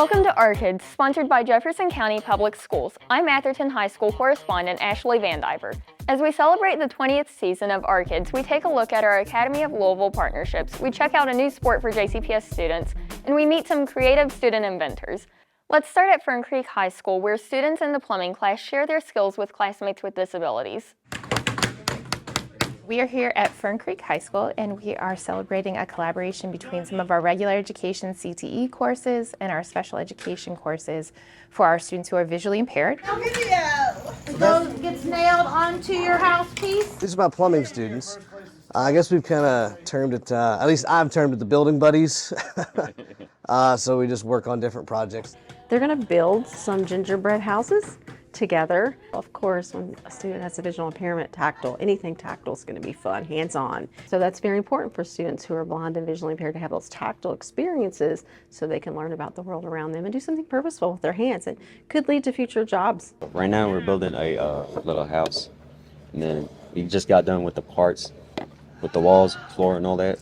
Welcome to Orchids, sponsored by Jefferson County Public Schools. I'm Atherton High School correspondent Ashley Vandiver. As we celebrate the 20th season of Orchids, we take a look at our Academy of Louisville partnerships, we check out a new sport for JCPS students, and we meet some creative student inventors. Let's start at Fern Creek High School, where students in the plumbing class share their skills with classmates with disabilities. We are here at Fern Creek High School, and we are celebrating a collaboration between some of our regular education CTE courses and our special education courses for our students who are visually impaired. Video! Those gets nailed onto your house piece. These are my plumbing students. I guess we've kind of termed it, at least I've termed it the building buddies. So we just work on different projects. They're going to build some gingerbread houses together. Of course, when a student has a visual impairment, anything tactile is going to be fun, hands-on. So that's very important for students who are blind and visually impaired to have those tactile experiences so they can learn about the world around them and do something purposeful with their hands. It could lead to future jobs. Right now we're building a little house, and then we just got done with the parts, with the walls, floor, and all that.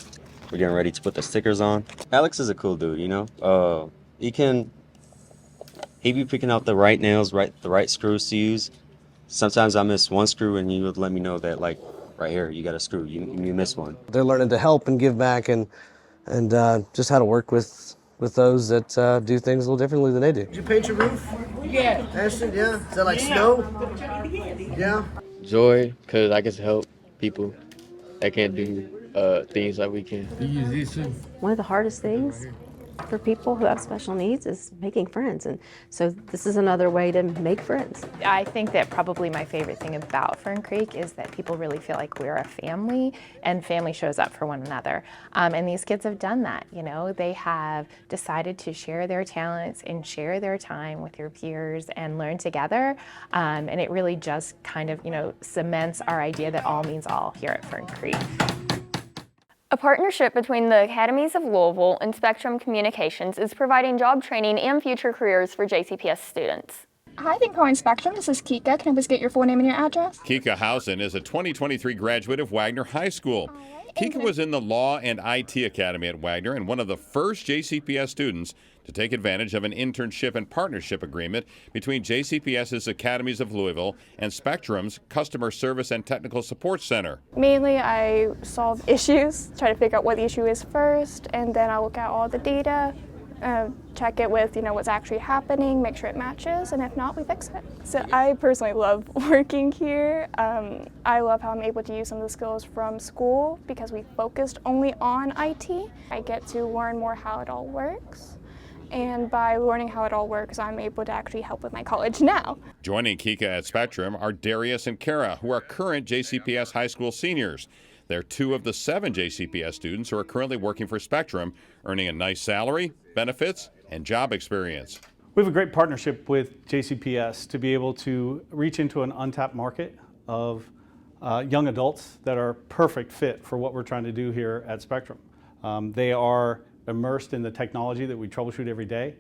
We're getting ready to put the stickers on. Alex is a cool dude, you know. He be picking out the right nails, the right screws to use. Sometimes I miss one screw and he would let me know that, like, right here, you got a screw, you missed one. They're learning to help and give back and just how to work with those that do things a little differently than they do. Did you paint your roof? Yeah. Ashton, yeah? Is that like snow? Yeah. Joy, because I get to help people that can't do things like we can. One of the hardest things for people who have special needs is making friends, and so this is another way to make friends. I think that probably my favorite thing about Fern Creek is that people really feel like we're a family, and family shows up for one another. And these kids have done that, you know. They have decided to share their talents and share their time with their peers and learn together. And it really just kind of, cements our idea that all means all here at Fern Creek. A partnership between the Academies of Louisville and Spectrum Communications is providing job training and future careers for JCPS students. Hi, thank you for calling Spectrum. This is Kika. Can I please get your full name and your address? Kika Hudson is a 2023 graduate of Wagner High School. Kika was in the Law and IT Academy at Wagner and one of the first JCPS students to take advantage of an internship and partnership agreement between JCPS's Academies of Louisville and Spectrum's Customer Service and Technical Support Center. Mainly, I solve issues, try to figure out what the issue is first, and then I look at all the data, check it with what's actually happening, make sure it matches, and if not, we fix it. So I personally love working here. I love how I'm able to use some of the skills from school because we focused only on IT. I get to learn more how it all works. And by learning how it all works, I'm able to actually help with my college now. Joining Kika at Spectrum are Darius and Kara, who are current JCPS high school seniors. They're 2 of the 7 JCPS students who are currently working for Spectrum, earning a nice salary, benefits, and job experience. We have a great partnership with JCPS to be able to reach into an untapped market of young adults that are perfect fit for what we're trying to do here at Spectrum. They are immersed in the technology that we troubleshoot every day.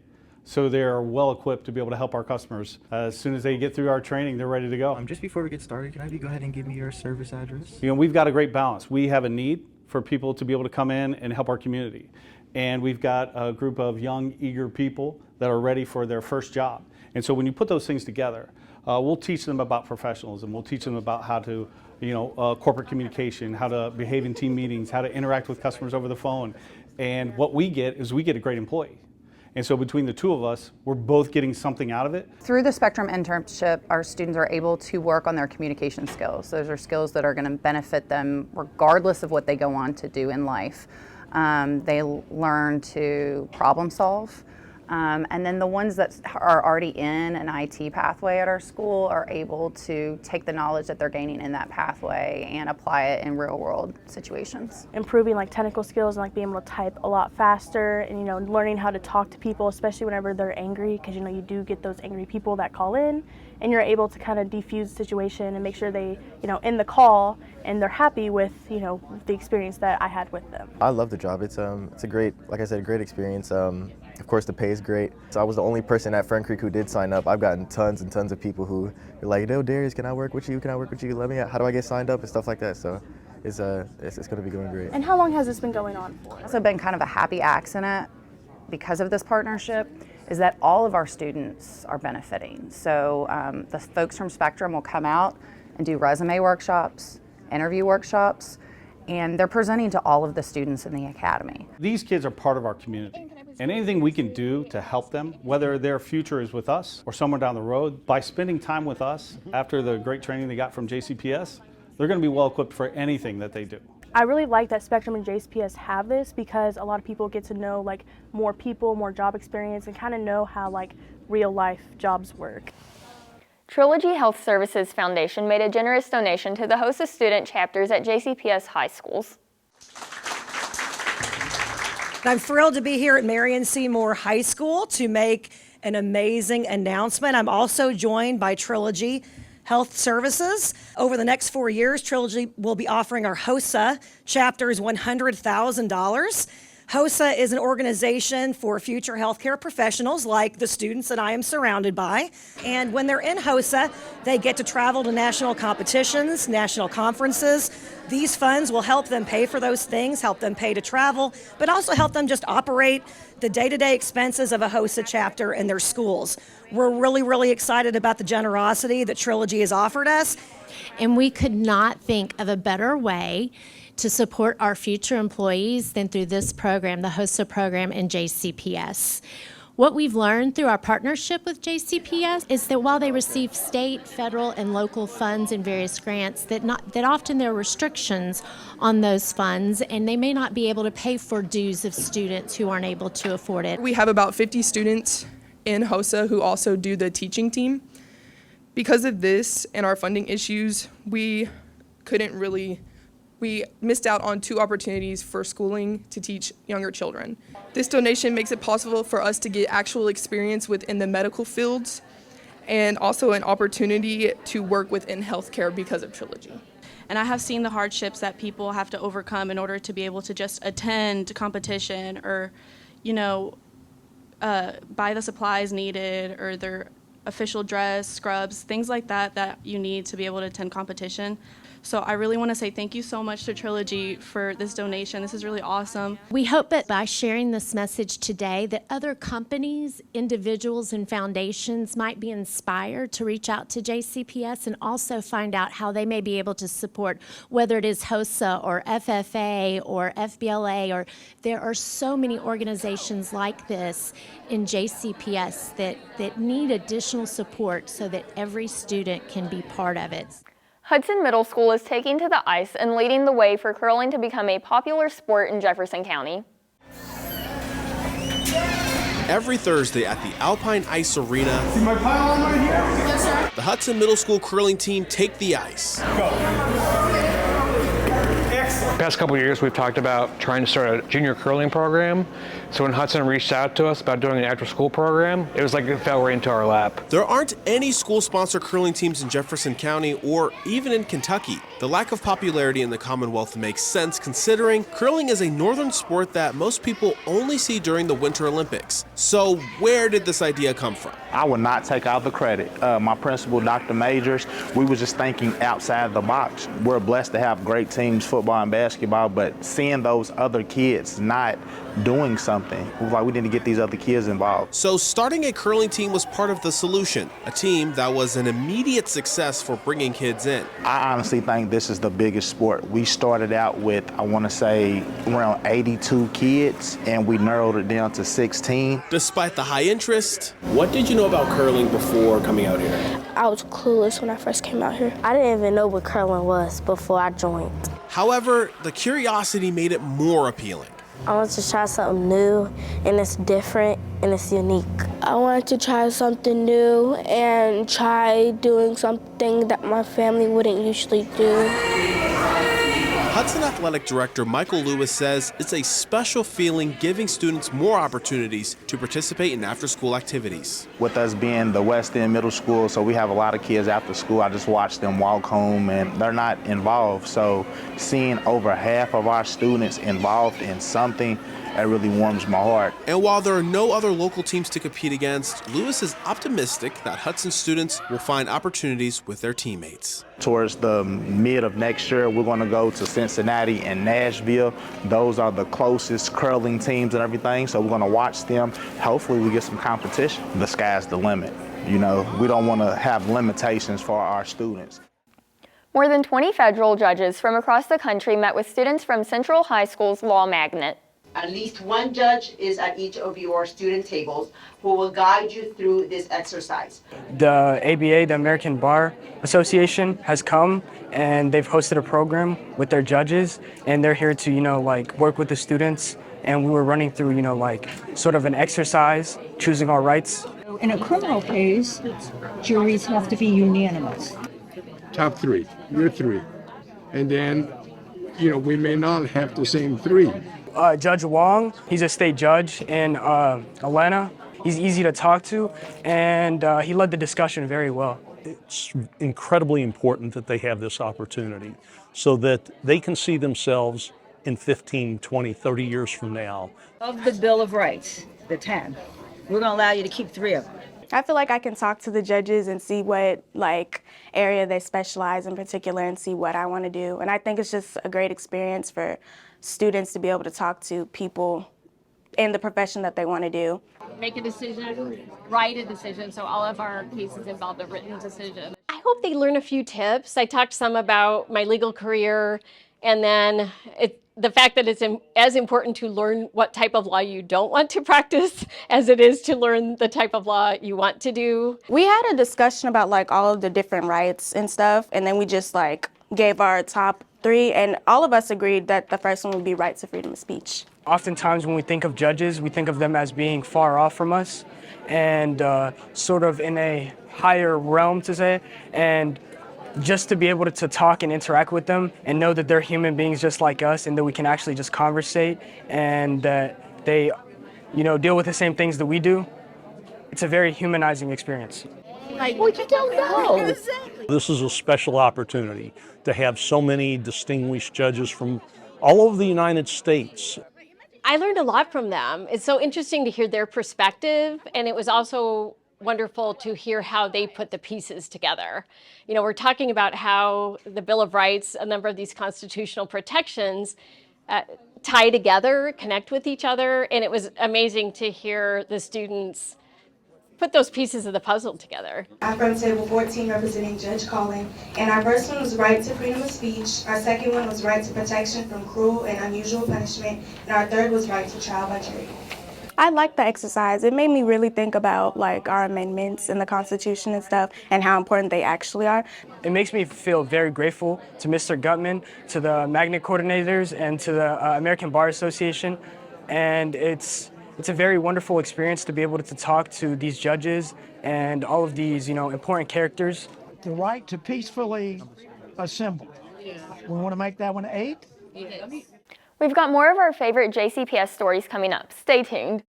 So they're well equipped to be able to help our customers. As soon as they get through our training, they're ready to go. Just before we get started, can I have you go ahead and give me your service address? We've got a great balance. We have a need for people to be able to come in and help our community. And we've got a group of young, eager people that are ready for their first job. And so when you put those things together, we'll teach them about professionalism. We'll teach them about how to, corporate communication, how to behave in team meetings, how to interact with customers over the phone. And what we get is we get a great employee. And so between the 2 of us, we're both getting something out of it. Through the Spectrum internship, our students are able to work on their communication skills. Those are skills that are going to benefit them regardless of what they go on to do in life. They learn to problem solve. And then the ones that are already in an IT pathway at our school are able to take the knowledge that they're gaining in that pathway and apply it in real world situations. Improving technical skills and being able to type a lot faster and learning how to talk to people, especially whenever they're angry, because you do get those angry people that call in and you're able to kind of defuse the situation and make sure they end the call and they're happy with the experience that I had with them. I love the job. It's a great, like I said, a great experience. Of course, the pay is great. So I was the only person at Fern Creek who did sign up. I've gotten tons and tons of people who are like, "No, Darius, can I work with you? Can I work with you? How do I get signed up?" and stuff like that. So it's going to be going great. And how long has this been going on for? It's also been kind of a happy accident because of this partnership. is that all of our students are benefiting. So the folks from Spectrum will come out and do resume workshops, interview workshops, and they're presenting to all of the students in the academy. These kids are part of our community, and anything we can do to help them, whether their future is with us or somewhere down the road, by spending time with us after the great training they got from JCPS, they're going to be well equipped for anything that they do. I really like that Spectrum and JCPS have this because a lot of people get to know like more people, more job experience, and kind of know how like real life jobs work. Trilogy Health Services Foundation made a generous donation to the HOSA student chapters at JCPS high schools. I'm thrilled to be here at Marion Seymour High School to make an amazing announcement. I'm also joined by Trilogy Health Services. Over the next 4 years, Trilogy will be offering our HOSA chapters $100,000. HOSA is an organization for future healthcare professionals like the students that I am surrounded by. And when they're in HOSA, they get to travel to national competitions, national conferences. These funds will help them pay for those things, help them pay to travel, but also help them just operate the day-to-day expenses of a HOSA chapter in their schools. We're really, really excited about the generosity that Trilogy has offered us. And we could not think of a better way to support our future employees than through this program, the HOSA program and JCPS. What we've learned through our partnership with JCPS is that while they receive state, federal, and local funds and various grants, that often there are restrictions on those funds, and they may not be able to pay for dues of students who aren't able to afford it. We have about 50 students in HOSA who also do the teaching team. Because of this and our funding issues, we missed out on 2 opportunities for schooling to teach younger children. This donation makes it possible for us to get actual experience within the medical fields and also an opportunity to work within healthcare because of Trilogy. And I have seen the hardships that people have to overcome in order to be able to just attend competition or, buy the supplies needed or their official dress, scrubs, things like that you need to be able to attend competition. So I really want to say thank you so much to Trilogy for this donation. This is really awesome. We hope that by sharing this message today that other companies, individuals, and foundations might be inspired to reach out to JCPS and also find out how they may be able to support, whether it is HOSA or FFA or FBLA, or there are so many organizations like this in JCPS that need additional support so that every student can be part of it. Hudson Middle School is taking to the ice and leading the way for curling to become a popular sport in Jefferson County. Every Thursday at the Alpine Ice Arena, See my pylon right here? Yes, sir. The Hudson Middle School curling team take the ice. Excellent. Past couple of years, we've talked about trying to start a junior curling program. So when Hudson reached out to us about doing an after-school program, it was like it fell right into our lap. There aren't any school-sponsored curling teams in Jefferson County or even in Kentucky. The lack of popularity in the Commonwealth makes sense considering curling is a northern sport that most people only see during the Winter Olympics. So where did this idea come from? I would not take all the credit. My principal, Dr. Majors, we were just thinking outside the box. We're blessed to have great teams, football and basketball, but seeing those other kids not doing something, it was like we need to get these other kids involved. So starting a curling team was part of the solution, a team that was an immediate success for bringing kids in. I honestly think this is the biggest sport. We started out with, I want to say, around 82 kids, and we narrowed it down to 16. Despite the high interest, what did you know about curling before coming out here? I was clueless when I first came out here. I didn't even know what curling was before I joined. However, the curiosity made it more appealing. I wanted to try something new, and it's different, and it's unique. I wanted to try something new and try doing something that my family wouldn't usually do. Hudson Athletic Director Michael Lewis says it's a special feeling giving students more opportunities to participate in after-school activities. With us being the West End Middle School, so we have a lot of kids after school. I just watch them walk home and they're not involved. So seeing over half of our students involved in something, that really warms my heart. And while there are no other local teams to compete against, Lewis is optimistic that Hudson students will find opportunities with their teammates. Towards the mid of next year, we're going to go to Cincinnati and Nashville. Those are the closest curling teams and everything, so we're going to watch them. Hopefully we get some competition. The sky's the limit. You know, we don't want to have limitations for our students. More than 20 federal judges from across the country met with students from Central High School's Law Magnet. At least one judge is at each of your student tables who will guide you through this exercise. The ABA, the American Bar Association, has come and they've hosted a program with their judges, and they're here to, work with the students. And we were running through, sort of an exercise, choosing our rights. In a criminal case, juries have to be unanimous. Top three, you're three. And then, we may not have the same three. Judge Wong, he's a state judge in Atlanta. He's easy to talk to, and he led the discussion very well. It's incredibly important that they have this opportunity so that they can see themselves in 15, 20, 30 years from now. Of the Bill of Rights, the 10, we're going to allow you to keep 3 of them. I feel like I can talk to the judges and see what area they specialize in particular and see what I want to do. And I think it's just a great experience for students to be able to talk to people in the profession that they want to do. Make a decision, write a decision, so all of our cases involve a written decision. I hope they learn a few tips. I talked some about my legal career, and then the fact that it's as important to learn what type of law you don't want to practice as it is to learn the type of law you want to do. We had a discussion about all of the different rights and stuff, and then we just gave our top 3, and all of us agreed that the first one would be rights of freedom of speech. Oftentimes when we think of judges, we think of them as being far off from us and sort of in a higher realm, to say, and just to be able to talk and interact with them and know that they're human beings just like us, and that we can actually just conversate, and that they, deal with the same things that we do. It's a very humanizing experience. Well, you don't know. This is a special opportunity to have so many distinguished judges from all over the United States. I learned a lot from them. It's so interesting to hear their perspective, and it was also wonderful to hear how they put the pieces together. We're talking about how the Bill of Rights, a number of these constitutional protections, tie together, connect with each other, and it was amazing to hear the students put those pieces of the puzzle together. I'm from table 14 representing Judge Collin, and our first one was right to freedom of speech, our second one was right to protection from cruel and unusual punishment, and our third was right to trial by jury. I liked the exercise. It made me really think about our amendments in the Constitution and stuff and how important they actually are. It makes me feel very grateful to Mr. Gutman, to the magnet coordinators, and to the American Bar Association, and it's a very wonderful experience to be able to talk to these judges and all of these, important characters. The right to peacefully assemble. We want to make that one 8? Yes. We've got more of our favorite JCPS stories coming up. Stay tuned.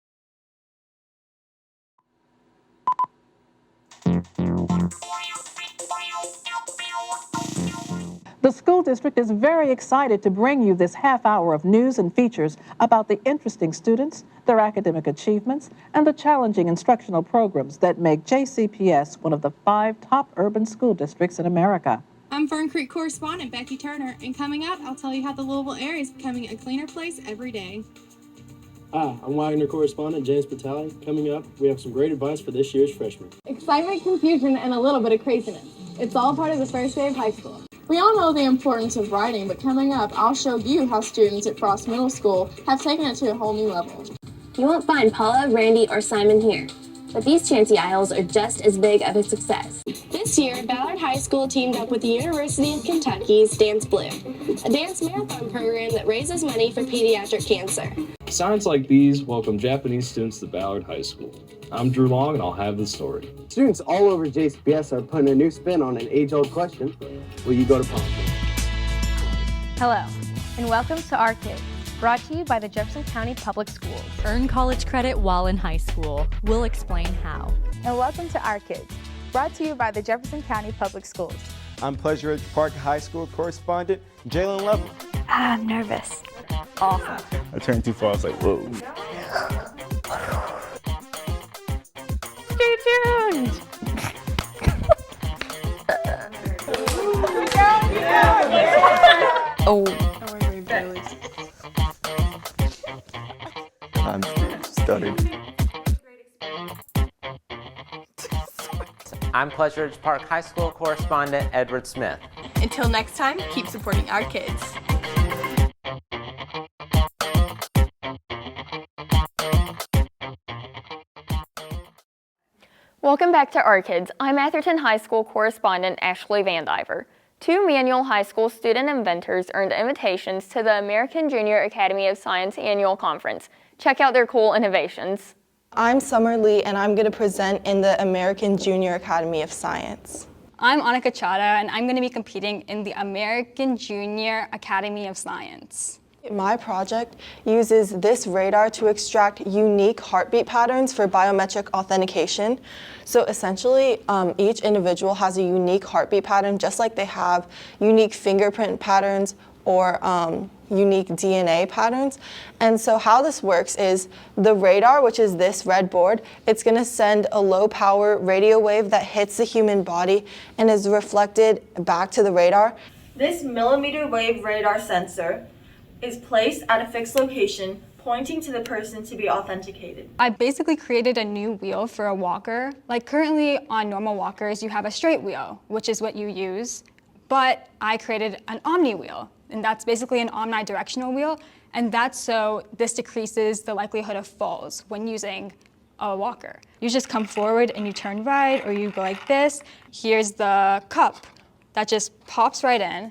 The school district is very excited to bring you this half hour of news and features about the interesting students, their academic achievements, and the challenging instructional programs that make JCPS one of the 5 top urban school districts in America. I'm Fern Creek correspondent Becky Turner, and coming up, I'll tell you how the Louisville area is becoming a cleaner place every day. Hi, I'm Wagner correspondent James Battaglia. Coming up, we have some great advice for this year's freshmen. Excitement, confusion, and a little bit of craziness. It's all part of the first day of high school. We all know the importance of writing, but coming up, I'll show you how students at Frost Middle School have taken it to a whole new level. You won't find Paula, Randy, or Simon here, but these Chancy Isles are just as big of a success. This year, Ballard High School teamed up with the University of Kentucky's Dance Blue, a dance marathon program that raises money for pediatric cancer. Signs like these welcome Japanese students to Ballard High School. I'm Drew Long, and I'll have the story. Students all over JCPS are putting a new spin on an age-old question. Will you go to prom? Hello, and welcome to Our Kids, brought to you by the Jefferson County Public Schools. Earn college credit while in high school. We'll explain how. And welcome to Our Kids, brought to you by the Jefferson County Public Schools. I'm Pleasure Ridge Park High School correspondent Jalen Lovell. I'm nervous. Awesome. I turned too far, I was like, whoa. Stay tuned. Oh. I'm stuttered. I'm Pleasure Ridge Park High School correspondent Edward Smith. Until next time, keep supporting our kids. Welcome back to Our Kids. I'm Atherton High School correspondent Ashley Vandiver. 2 Manual High School student inventors earned invitations to the American Junior Academy of Science Annual Conference. Check out their cool innovations. I'm Summer Lee, and I'm going to present in the American Junior Academy of Science. I'm Annika Chada, and I'm going to be competing in the American Junior Academy of Science. My project uses this radar to extract unique heartbeat patterns for biometric authentication. So essentially, each individual has a unique heartbeat pattern, just like they have unique fingerprint patterns or unique DNA patterns. And so how this works is the radar, which is this red board, it's going to send a low power radio wave that hits the human body and is reflected back to the radar. This millimeter wave radar sensor is placed at a fixed location, pointing to the person to be authenticated. I basically created a new wheel for a walker. Like currently on normal walkers, you have a straight wheel, which is what you use, but I created an omni wheel, and that's basically an omnidirectional wheel, and that's so this decreases the likelihood of falls when using a walker. You just come forward and you turn right, or you go like this. Here's the cup that just pops right in,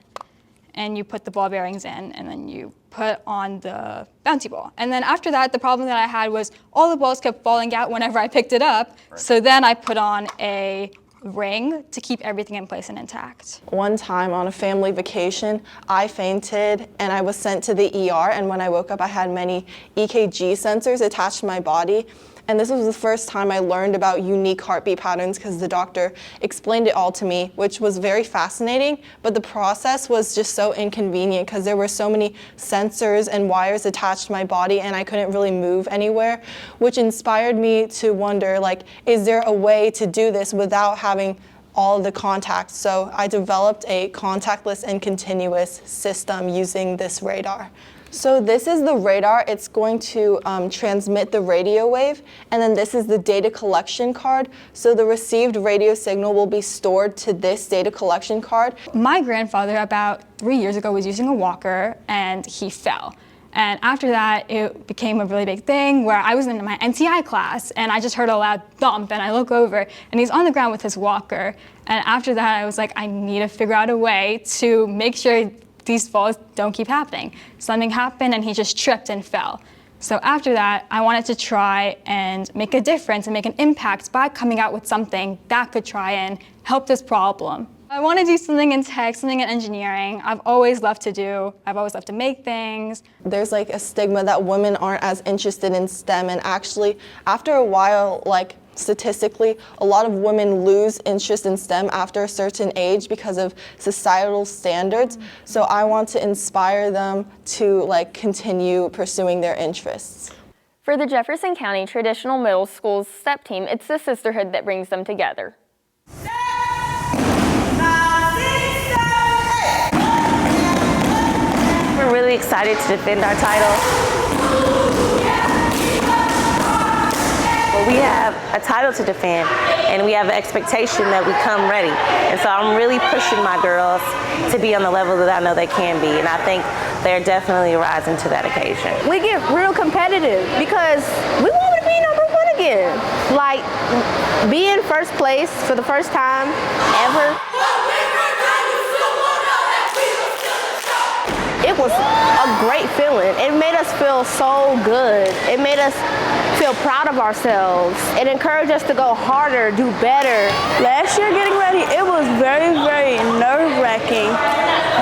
and you put the ball bearings in, and then you put on the bouncy ball. And then after that, the problem that I had was all the balls kept falling out whenever I picked it up. Right. So then I put on a ring to keep everything in place and intact. One time on a family vacation, I fainted and I was sent to the ER, and when I woke up, I had many EKG sensors attached to my body. And this was the first time I learned about unique heartbeat patterns because the doctor explained it all to me, which was very fascinating, but the process was just so inconvenient because there were so many sensors and wires attached to my body and I couldn't really move anywhere, which inspired me to wonder, like, is there a way to do this without having all of the contacts? So I developed a contactless and continuous system using this radar. So this is the radar. It's going to transmit the radio wave, and then this is the data collection card. So the received radio signal will be stored to this data collection card. My grandfather about 3 years ago was using a walker and he fell. And after that, it became a really big thing where I was in my NCI class and I just heard a loud thump and I look over and he's on the ground with his walker. And after that, I was like, I need to figure out a way to make sure these falls don't keep happening. Something happened and he just tripped and fell. So after that, I wanted to try and make a difference and make an impact by coming out with something that could try and help this problem. I want to do something in tech, something in engineering. I've always loved to make things. There's like a stigma that women aren't as interested in STEM, and actually after a while, like statistically, a lot of women lose interest in STEM after a certain age because of societal standards. So I want to inspire them to like continue pursuing their interests. For the Jefferson County Traditional Middle School's STEP team, it's the sisterhood that brings them together. We're really excited to defend our title. We have a title to defend, and we have an expectation that we come ready. And so I'm really pushing my girls to be on the level that I know they can be, and I think they're definitely rising to that occasion. We get real competitive because we want to be number one again. Like, be in first place for the first time ever. It was a great feeling. It made us feel so good. It made us feel proud of ourselves. It encouraged us to go harder, do better. Last year getting ready, it was very, very nerve-wracking.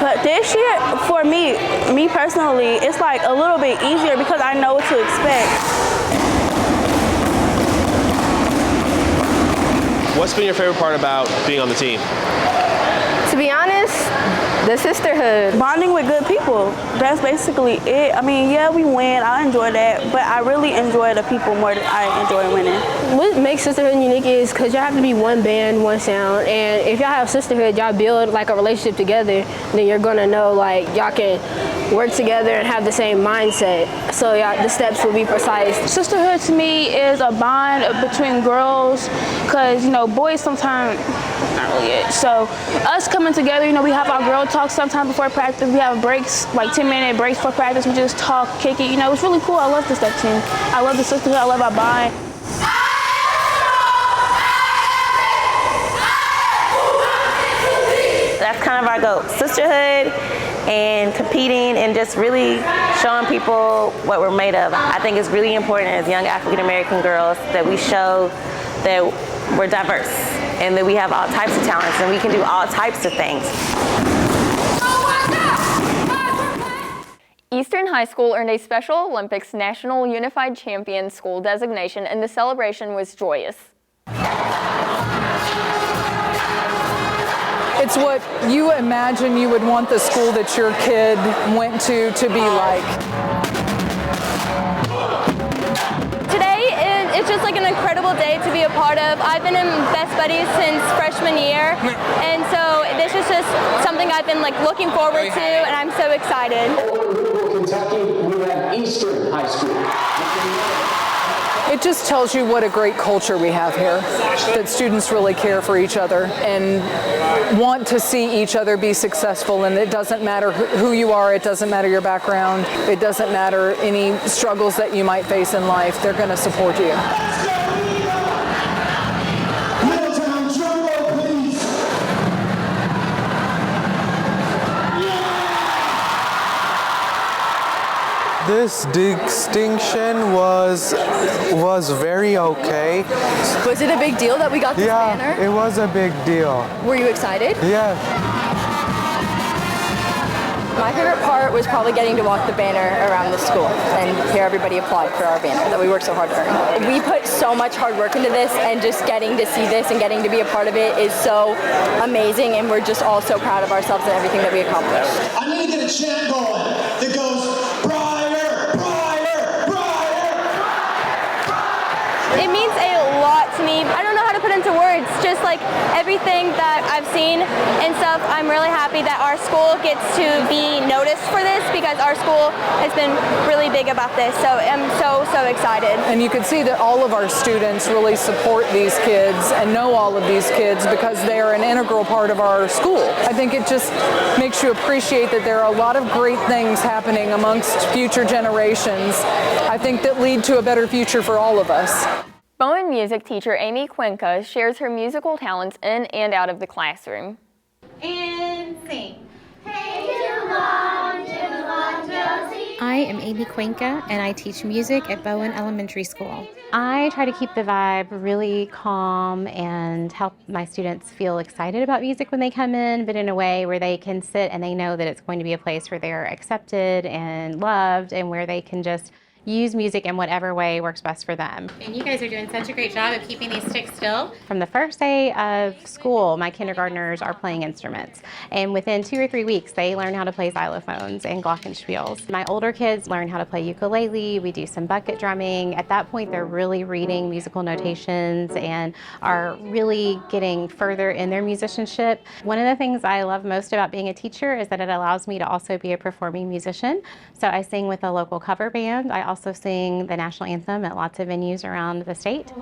But this year, for me personally, it's like a little bit easier because I know what to expect. What's been your favorite part about being on the team? To be honest, The sisterhood. Bonding with good people. That's basically it. I mean, yeah, we win. I enjoy that, but I really enjoy the people more than I enjoy winning. What makes sisterhood unique is because y'all have to be one band, one sound, and if y'all have sisterhood, y'all build like a relationship together, then you're gonna know like y'all can work together and have the same mindset. So the steps will be precise. Sisterhood to me is a bond between girls, because you know boys sometimes not really it. So us coming together, you know, we have our girl talk sometimes before practice. We have breaks, like 10-minute breaks before practice. We just talk, kick it. You know, it's really cool. I love this step team. I love the sisterhood. I love our bond. That's kind of our goal, sisterhood and competing and just really showing people what we're made of. I think it's really important as young African American girls that we show that we're diverse and that we have all types of talents and we can do all types of things. Eastern High School earned a Special Olympics National Unified Champion School designation, and the celebration was joyous. It's what you imagine you would want the school that your kid went to be like. Today it's just like an incredible day to be a part of. I've been in Best Buddies since freshman year, and so this is just something I've been like looking forward to, and I'm so excited. Kentucky, we have Eastern High School. It just tells you what a great culture we have here, that students really care for each other and want to see each other be successful, and it doesn't matter who you are, it doesn't matter your background, it doesn't matter any struggles that you might face in life, they're going to support you. This distinction was very okay. Was it a big deal that we got this banner? Yeah, it was a big deal. Were you excited? Yeah. My favorite part was probably getting to walk the banner around the school and hear everybody applaud for our banner that we worked so hard to earn. We put so much hard work into this, and just getting to see this and getting to be a part of it is so amazing, and we're just all so proud of ourselves and everything that we accomplished. I'm going to get a chant going that goes, it means a lot to me. I don't know how to put into words, just like everything that I've seen and stuff. I'm really happy that our school gets to be noticed for this, because our school has been really big about this. So I'm so excited. And you can see that all of our students really support these kids and know all of these kids because they are an integral part of our school. I think it just makes you appreciate that there are a lot of great things happening amongst future generations, I think, that lead to a better future for all of us. Bowen music teacher Amy Cuenca shares her musical talents in and out of the classroom. And sing. Hey, Jim Josie. I am Amy Cuenca, and I teach music at Bowen Elementary School. I try to keep the vibe really calm and help my students feel excited about music when they come in, but in a way where they can sit and they know that it's going to be a place where they're accepted and loved, and where they can just use music in whatever way works best for them. And you guys are doing such a great job of keeping these sticks still. From the first day of school, my kindergartners are playing instruments. And within 2 or 3 weeks, they learn how to play xylophones and glockenspiels. My older kids learn how to play ukulele. We do some bucket drumming. At that point, they're really reading musical notations and are really getting further in their musicianship. One of the things I love most about being a teacher is that it allows me to also be a performing musician. So I sing with a local cover band. I also sing the national anthem at lots of venues around the state.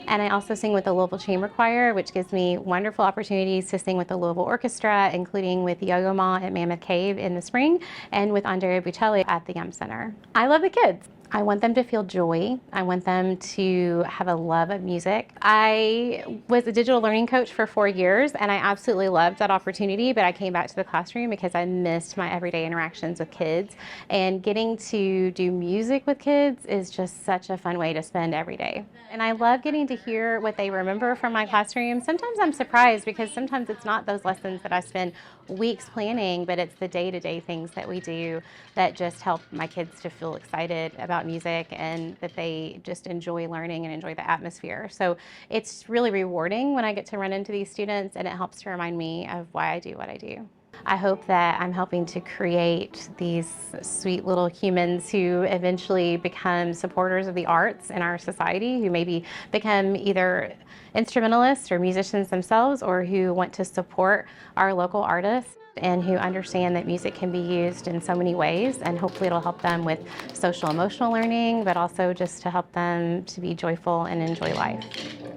And I also sing with the Louisville Chamber Choir, which gives me wonderful opportunities to sing with the Louisville Orchestra, including with Yo-Yo Ma at Mammoth Cave in the spring and with Andrea Bocelli at the Yum Center. I love the kids. I want them to feel joy. I want them to have a love of music. I was a digital learning coach for 4 years, and I absolutely loved that opportunity, but I came back to the classroom because I missed my everyday interactions with kids. And getting to do music with kids is just such a fun way to spend every day. And I love getting to hear what they remember from my classroom. Sometimes I'm surprised because sometimes it's not those lessons that I spend weeks planning, but it's the day-to-day things that we do that just help my kids to feel excited about about music and that they just enjoy learning and enjoy the atmosphere. So it's really rewarding when I get to run into these students, and it helps to remind me of why I do what I do. I hope that I'm helping to create these sweet little humans who eventually become supporters of the arts in our society, who maybe become either instrumentalists or musicians themselves, or who want to support our local artists and who understand that music can be used in so many ways, and hopefully it'll help them with social emotional learning, but also just to help them to be joyful and enjoy life.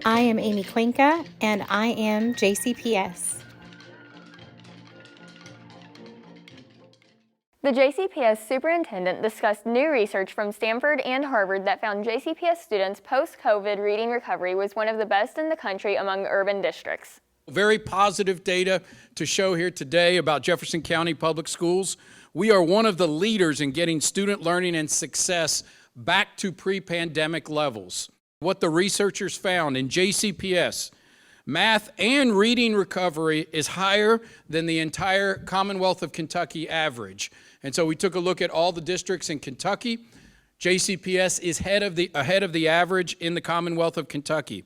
I am Amy Cuenca, and I am JCPS. The JCPS superintendent discussed new research from Stanford and Harvard that found JCPS students' post-COVID reading recovery was one of the best in the country among urban districts. Very positive data to show here today about Jefferson County Public Schools. We are one of the leaders in getting student learning and success back to pre-pandemic levels. What the researchers found in JCPS, math and reading recovery is higher than the entire Commonwealth of Kentucky average. And so we took a look at all the districts in Kentucky. JCPS is ahead of the average in the Commonwealth of Kentucky.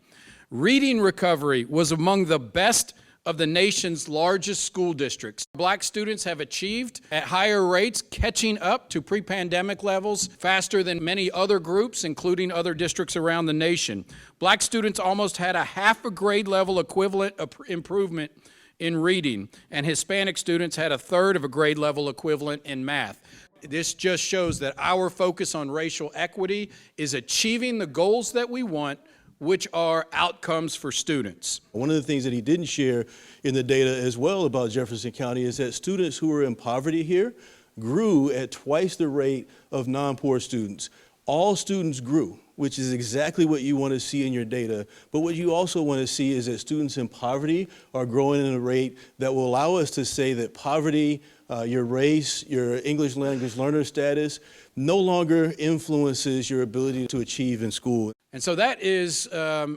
Reading recovery was among the best of the nation's largest school districts. Black students have achieved at higher rates, catching up to pre-pandemic levels faster than many other groups, including other districts around the nation. Black students almost had a half a grade level equivalent improvement in reading, and Hispanic students had a third of a grade level equivalent in math. This just shows that our focus on racial equity is achieving the goals that we want, which are outcomes for students. One of the things that he didn't share in the data as well about Jefferson County is that students who are in poverty here grew at twice the rate of non-poor students. All students grew, which is exactly what you want to see in your data. But what you also want to see is that students in poverty are growing at a rate that will allow us to say that poverty, your race, your English language learner status, no longer influences your ability to achieve in school. And so that is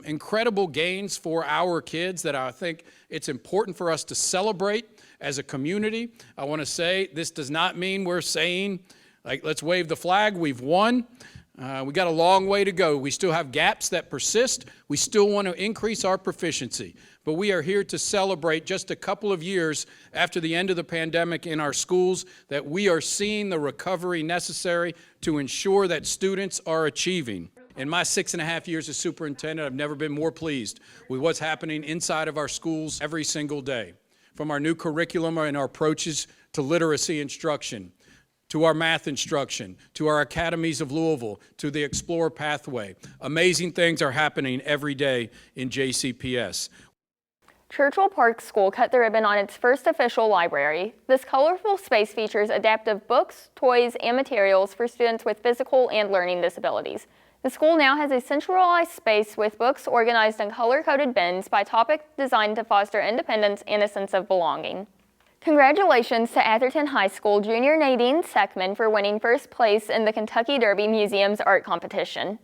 incredible gains for our kids that I think it's important for us to celebrate as a community. I want to say this does not mean we're saying, like, let's wave the flag, we've won. We got a long way to go. We still have gaps that persist. We still want to increase our proficiency. But we are here to celebrate just a couple of years after the end of the pandemic in our schools that we are seeing the recovery necessary to ensure that students are achieving. In my 6.5 years as superintendent, I've never been more pleased with what's happening inside of our schools every single day. From our new curriculum and our approaches to literacy instruction, to our math instruction, to our Academies of Louisville, to the Explore pathway. Amazing things are happening every day in JCPS. Churchill Park School cut the ribbon on its first official library. This colorful space features adaptive books, toys, and materials for students with physical and learning disabilities. The school now has a centralized space with books organized in color-coded bins by topic designed to foster independence and a sense of belonging. Congratulations to Atherton High School junior Nadine Seckman for winning first place in the Kentucky Derby Museum's art competition.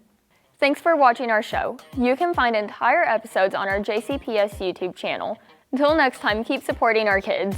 Thanks for watching our show. You can find entire episodes on our JCPS YouTube channel. Until next time, keep supporting our kids.